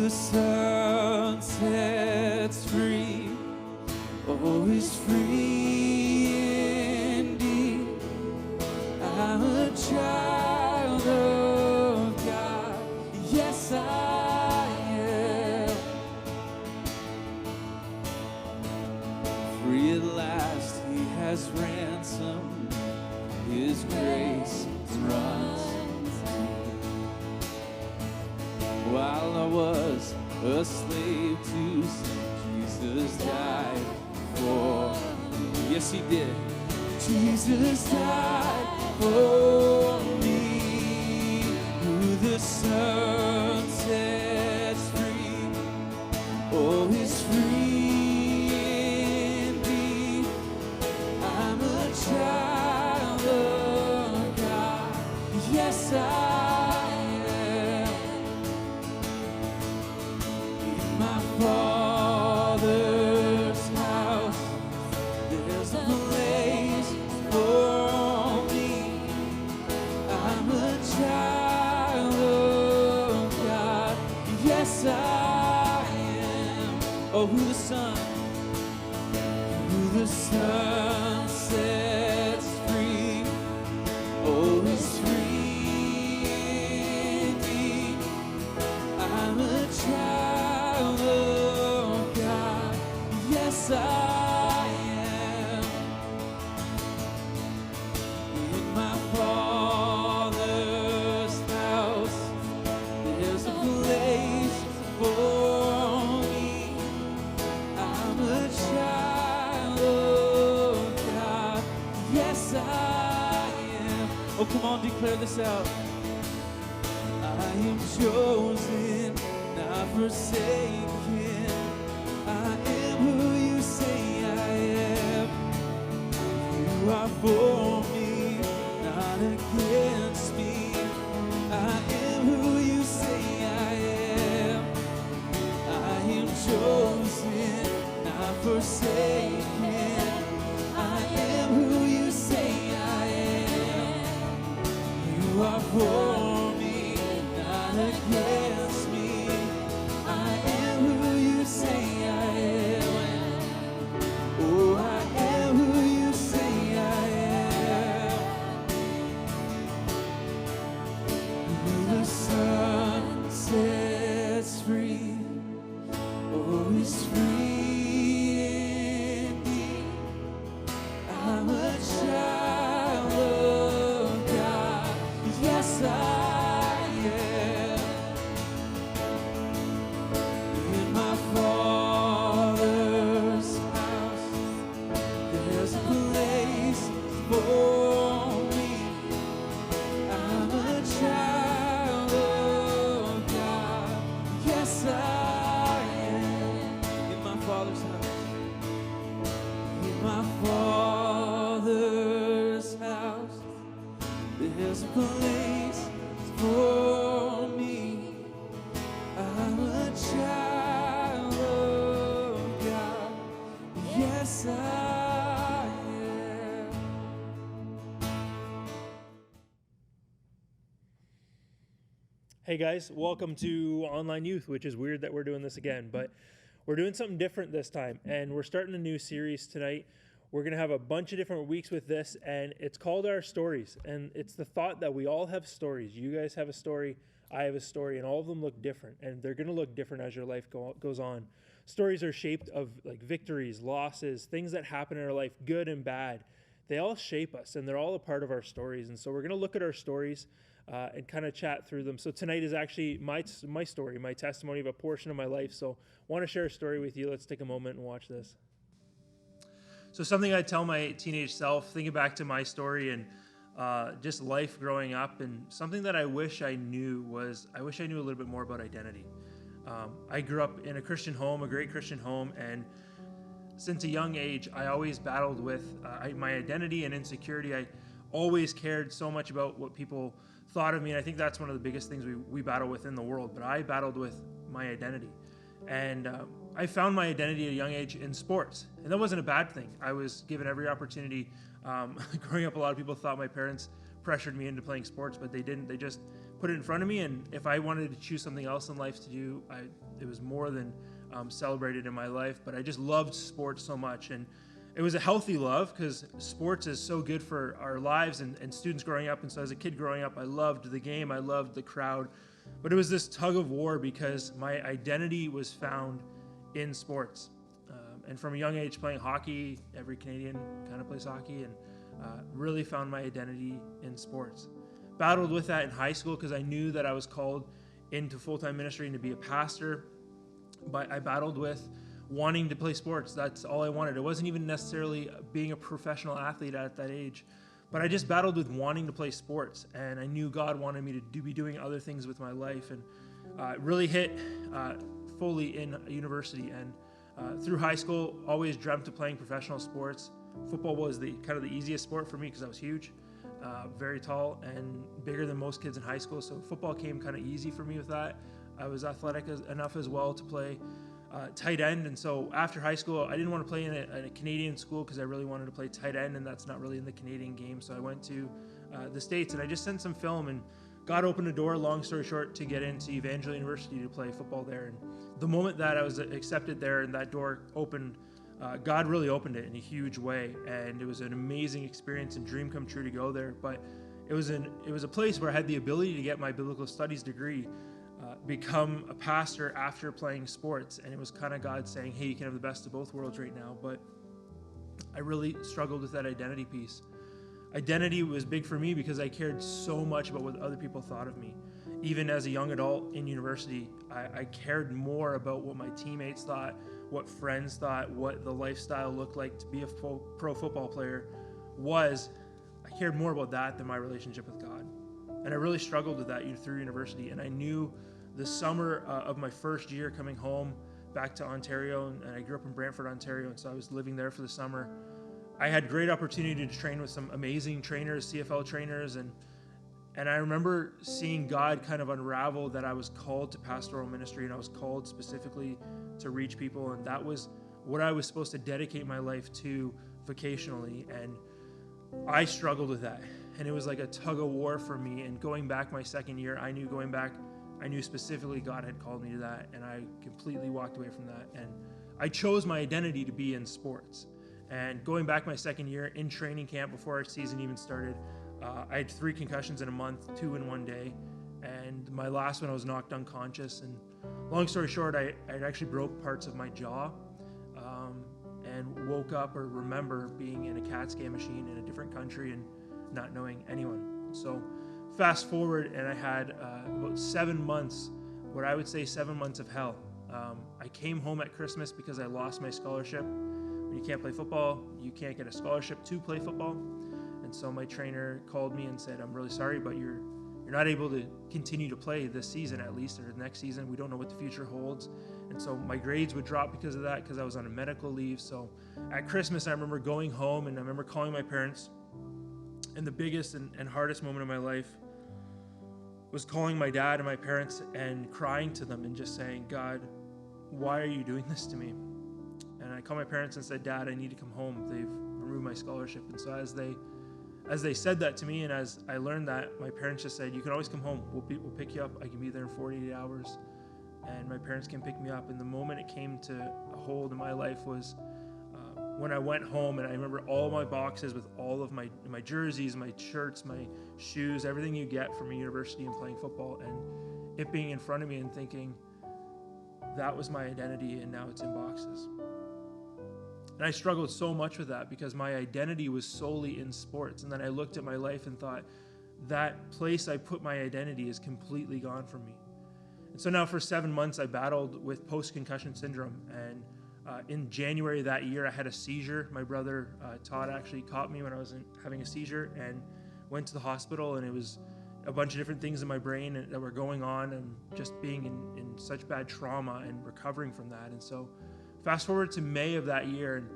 the Son sets free, oh, is free indeed. I'm a child of God, yes I am. Free at last, He has ransomed, His grace runs deep. While I was a slave to sin, Jesus died for me. Yes, He did. Jesus died for me. Who the Son sets free, oh, is free indeed. I'm a child of God, yes I am. In my Father's house, there's a place for me. I'm a child of God, yes I am. Oh, who the Son sets free, oh, is free indeed. I'm a child of God, yes I am. In my Father's house, there's a place for me. I'm a child of God, yes I am. Oh, come on, declare this out. I am chosen, not forsaken. I am who you say I am. You are for me, not against me. I am who you say I am. I am chosen, not forsaken. I am who you say I am. You are for me, not against me. I am who you say I am. Oh, I am who you say I am. Who the Son sets free, oh, is free indeed. I'm a child of God, yes I am. In my Father's house, there's a place for me. I'm a child of God, yes I am. In my Father's house, in my Father's house, there's a place for me. I'm a child of God, yes I am. Hey guys, welcome to Online Youth, which is weird that we're doing this again, but we're doing something different this time, and we're starting a new series tonight. We're going to have a bunch of different weeks with this, and it's called Our Stories, and it's the thought that we all have stories. You guys have a story, I have a story, and all of them look different, and they're going to look different as your life goes on. Stories are shaped of like victories, losses, things that happen in our life, good and bad. They all shape us, and they're all a part of our stories, and so we're going to look at our stories and kind of chat through them. So tonight is actually my story, my testimony of a portion of my life. So I want to share a story with you. Let's take a moment and watch this. So something I tell my teenage self, thinking back to my story and just life growing up, and something that I wish I knew was, I wish I knew a little bit more about identity. I grew up in a Christian home, a great Christian home, and since a young age, I always battled with my identity and insecurity. I always cared so much about what people thought of me, and I think that's one of the biggest things we battle with in the world, but I battled with my identity. And I found my identity at a young age in sports, and that wasn't a bad thing. I was given every opportunity. Growing up, a lot of people thought my parents pressured me into playing sports, but they didn't. They just put it in front of me, and if I wanted to choose something else in life to do, it was more than celebrated in my life. But I just loved sports so much, and it was a healthy love because sports is so good for our lives and students growing up. And so as a kid growing up, I loved the game, I loved the crowd, but it was this tug of war because my identity was found in sports. And from a young age, playing hockey, every Canadian kind of plays hockey, and really found my identity in sports. Battled with that in high school because I knew that I was called into full-time ministry and to be a pastor, but I battled with wanting to play sports. That's all I wanted. It wasn't even necessarily being a professional athlete at that age, but I just battled with wanting to play sports, and I knew God wanted me to be doing other things with my life, and it really hit fully in university. And through high school, always dreamt of playing professional sports. Football was the kind of the easiest sport for me because I was huge, very tall and bigger than most kids in high school. So football came kind of easy for me with that. I was athletic enough as well to play tight end. And so after high school, I didn't want to play in a Canadian school because I really wanted to play tight end, and that's not really in the Canadian game. So I went to the States, and I just sent some film, and God opened a door, long story short, to get into Evangel University to play football there. And the moment that I was accepted there and that door opened, God really opened it in a huge way. And it was an amazing experience and dream come true to go there. But it was a place where I had the ability to get my biblical studies degree, become a pastor after playing sports. And it was kind of God saying, hey, you can have the best of both worlds right now. But I really struggled with that identity piece. Identity was big for me because I cared so much about what other people thought of me. Even as a young adult in university, I cared more about what my teammates thought, what friends thought, what the lifestyle looked like to be a pro football player was. I cared more about that than my relationship with God. And I really struggled with that through university. And I knew the summer of my first year coming home back to Ontario, and I grew up in Brantford, Ontario, and so I was living there for the summer. I had great opportunity to train with some amazing trainers, CFL trainers, and I remember seeing God kind of unravel that I was called to pastoral ministry, and I was called specifically to reach people, and that was what I was supposed to dedicate my life to vocationally. And I struggled with that, and it was like a tug of war for me. And going back my second year, I knew specifically God had called me to that, and I completely walked away from that. And I chose my identity to be in sports. And going back my second year in training camp before our season even started, I had 3 concussions in a month, 2 in one day. And my last one, I was knocked unconscious. And long story short, I actually broke parts of my jaw and woke up or remember being in a CAT scan machine in a different country and not knowing anyone. So fast forward, and I had about 7 months, what I would say 7 months of hell. I came home at Christmas because I lost my scholarship. When you can't play football, you can't get a scholarship to play football. And so my trainer called me and said, I'm really sorry, but you're not able to continue to play this season at least, or the next season. We don't know what the future holds. And so my grades would drop because of that, because I was on a medical leave. So at Christmas, I remember going home, and I remember calling my parents. And the biggest and hardest moment of my life was calling my dad and my parents and crying to them and just saying, God, why are you doing this to me? And I called my parents and said, Dad, I need to come home. They've removed my scholarship. And so as they said that to me, and as I learned that, my parents just said, you can always come home. We'll pick you up. I can be there in 48 hours. And my parents can pick me up. And the moment it came to a hold in my life was when I went home, and I remember all my boxes with all of my jerseys, my shirts, my shoes, everything you get from a university and playing football, and it being in front of me and thinking, that was my identity, and now it's in boxes. And I struggled so much with that because my identity was solely in sports. And then I looked at my life and thought, that place I put my identity is completely gone from me. And so now for 7 months, I battled with post-concussion syndrome. And in January that year, I had a seizure. My brother, Todd, actually caught me when I was having a seizure and went to the hospital. And it was a bunch of different things in my brain that were going on, and just being in such bad trauma and recovering from that. And so fast forward to May of that year, and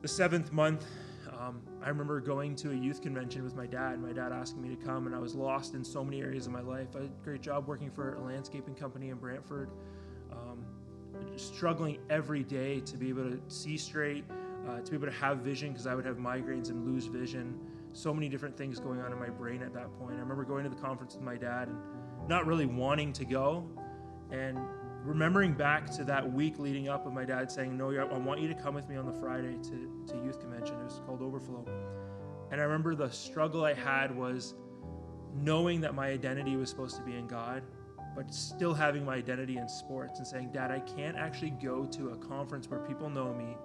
the 7th month, I remember going to a youth convention with my dad asking me to come, and I was lost in so many areas of my life. I had a great job working for a landscaping company in Brantford, struggling every day to be able to see straight, to be able to have vision, because I would have migraines and lose vision. So many different things going on in my brain at that point. I remember going to the conference with my dad and not really wanting to go, and remembering back to that week leading up of my dad saying, no, I want you to come with me on the Friday to youth convention. It was called Overflow. And I remember the struggle I had was knowing that my identity was supposed to be in God, but still having my identity in sports, and saying, Dad, I can't actually go to a conference where people know me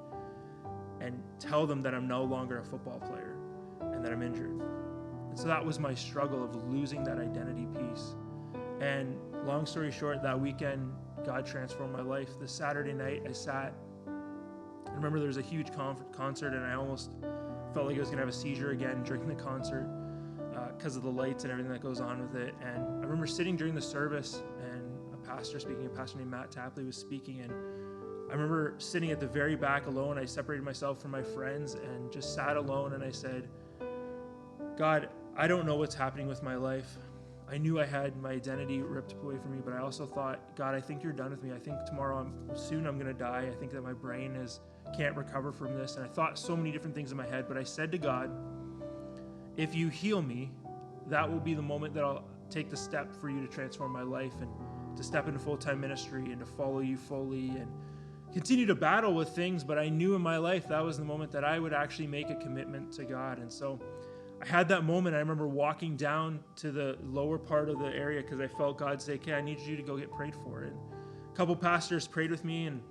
and tell them that I'm no longer a football player and that I'm injured. And so that was my struggle of losing that identity piece. And long story short, that weekend, God transformed my life. The Saturday night, I remember there was a huge concert, and I almost felt like I was going to have a seizure again during the concert because of the lights and everything that goes on with it. And I remember sitting during the service, and a pastor named Matt Tapley was speaking, and I remember sitting at the very back alone. I separated myself from my friends and just sat alone, and I said, God, I don't know what's happening with my life. I knew I had my identity ripped away from me, but I also thought, God, I think you're done with me. I think soon I'm going to die. I think that my brain can't recover from this. And I thought so many different things in my head, but I said to God, if you heal me, that will be the moment that I'll take the step for you to transform my life and to step into full-time ministry and to follow you fully and continue to battle with things. But I knew in my life that was the moment that I would actually make a commitment to God. And so I had that moment. I remember walking down to the lower part of the area because I felt God say, okay, I need you to go get prayed for. And a couple pastors prayed with me, and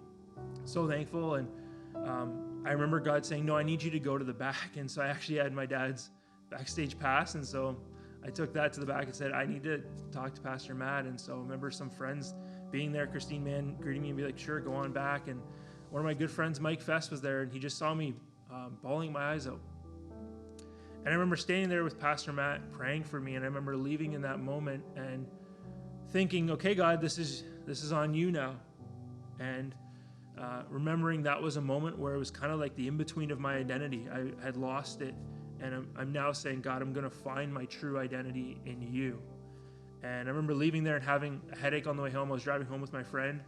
so thankful. And I remember God saying, no, I need you to go to the back. And so I actually had my dad's backstage pass. And so I took that to the back and said, I need to talk to Pastor Matt. And so I remember some friends being there, Christine Mann greeting me and be like, sure, go on back. And one of my good friends, Mike Fest, was there, and he just saw me bawling my eyes out. And I remember standing there with Pastor Matt praying for me, and I remember leaving in that moment and thinking, okay, God, this is on you now. And remembering that was a moment where it was kind of like the in-between of my identity. I had lost it, and I'm now saying, God, I'm going to find my true identity in you. And I remember leaving there and having a headache on the way home. I was driving home with my friend,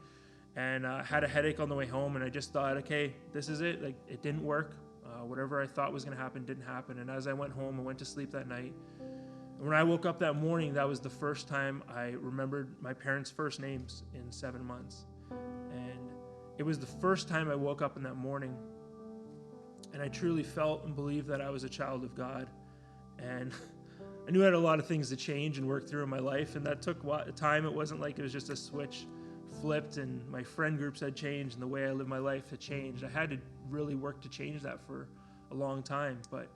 and had a headache on the way home, and I just thought, okay, this is it. Like, it didn't work. Whatever I thought was going to happen didn't happen. And as I went home, I went to sleep that night. And when I woke up that morning, that was the first time I remembered my parents' first names in 7 months. And it was the first time I woke up in that morning, and I truly felt and believed that I was a child of God. And I knew I had a lot of things to change and work through in my life, and that took time. It wasn't like it was just a switch flipped and my friend groups had changed and the way I lived my life had changed. I had to really work to change that for a long time, but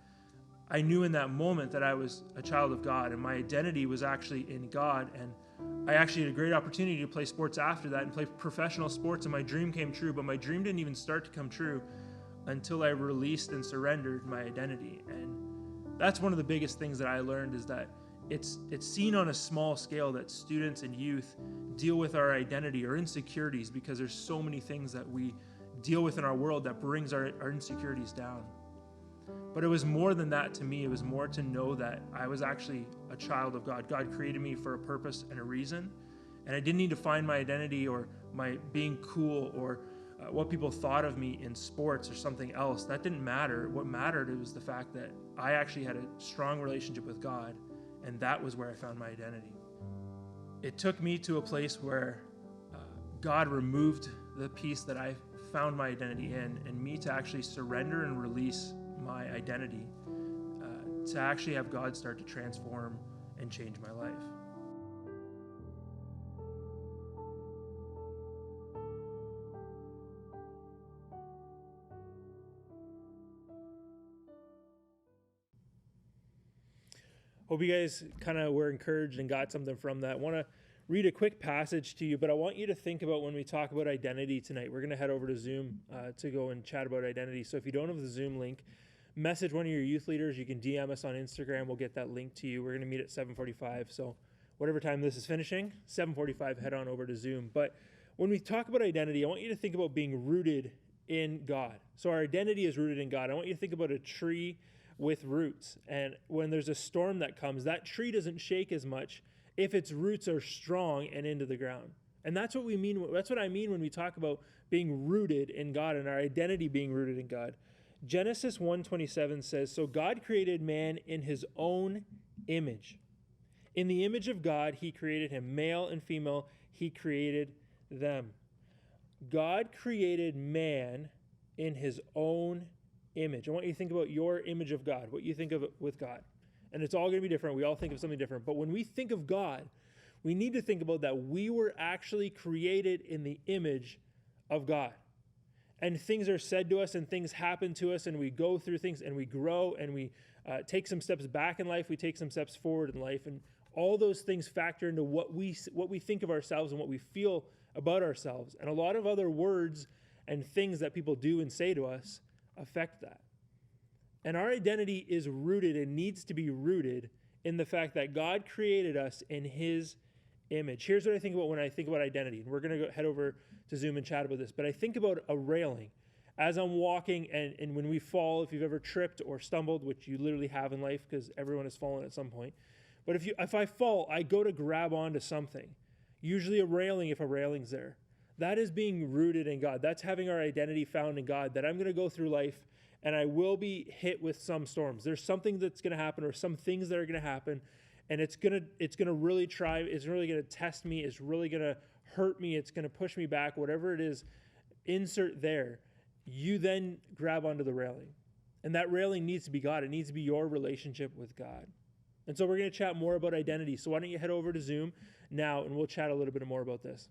I knew in that moment that I was a child of God, and my identity was actually in God. And I actually had a great opportunity to play sports after that and play professional sports, and my dream came true, but my dream didn't even start to come true until I released and surrendered my identity. And that's one of the biggest things that I learned, is that it's seen on a small scale that students and youth deal with our identity or insecurities, because there's so many things that we deal with in our world that brings our insecurities down. But it was more than that to me. It was more to know that I was actually a child of God. God created me for a purpose and a reason, and I didn't need to find my identity or my being cool or what people thought of me in sports or something else. That didn't matter. What mattered was the fact that I actually had a strong relationship with God, and that was where I found my identity. It took me to a place where God removed the piece that I found my identity in, and me to actually surrender and release my identity, to actually have God start to transform and change my life. Hope you guys kind of were encouraged and got something from that. I want to read a quick passage to you, but I want you to think about when we talk about identity tonight. We're going to head over to Zoom to go and chat about identity. So if you don't have the Zoom link, message one of your youth leaders. You can DM us on Instagram. We'll get that link to you. We're going to meet at 7:45. So whatever time this is finishing, 7:45, head on over to Zoom. But when we talk about identity, I want you to think about being rooted in God. So our identity is rooted in God. I want you to think about a tree with roots. And when there's a storm that comes, that tree doesn't shake as much if its roots are strong and into the ground. And that's what we mean. That's what I mean when we talk about being rooted in God and our identity being rooted in God. Genesis 1:27 says, "So God created man in his own image. In the image of God, he created him. Male and female, he created them." God created man in his own image. I want you to think about your image of God, what you think of with God. And it's all going to be different. We all think of something different. But when we think of God, we need to think about that we were actually created in the image of God. And things are said to us and things happen to us and we go through things and we grow and we take some steps back in life. We take some steps forward in life. And all those things factor into what we think of ourselves and what we feel about ourselves. And a lot of other words and things that people do and say to us affect that. And our identity is rooted and needs to be rooted in the fact that God created us in his image. Here's what I think about when I think about identity. And we're going to head over to Zoom and chat about this. But I think about a railing. As I'm walking and when we fall, if you've ever tripped or stumbled, which you literally have in life because everyone has fallen at some point. But if I fall, I go to grab onto something. Usually a railing if a railing's there. That is being rooted in God. That's having our identity found in God, that I'm going to go through life and I will be hit with some storms. There's something that's going to happen or some things that are going to happen, and it's going to really it's really going to test me, it's really going to hurt me, it's going to push me back, whatever it is, insert there. You then grab onto the railing. And that railing needs to be God. It needs to be your relationship with God. And so we're going to chat more about identity. So why don't you head over to Zoom now and we'll chat a little bit more about this.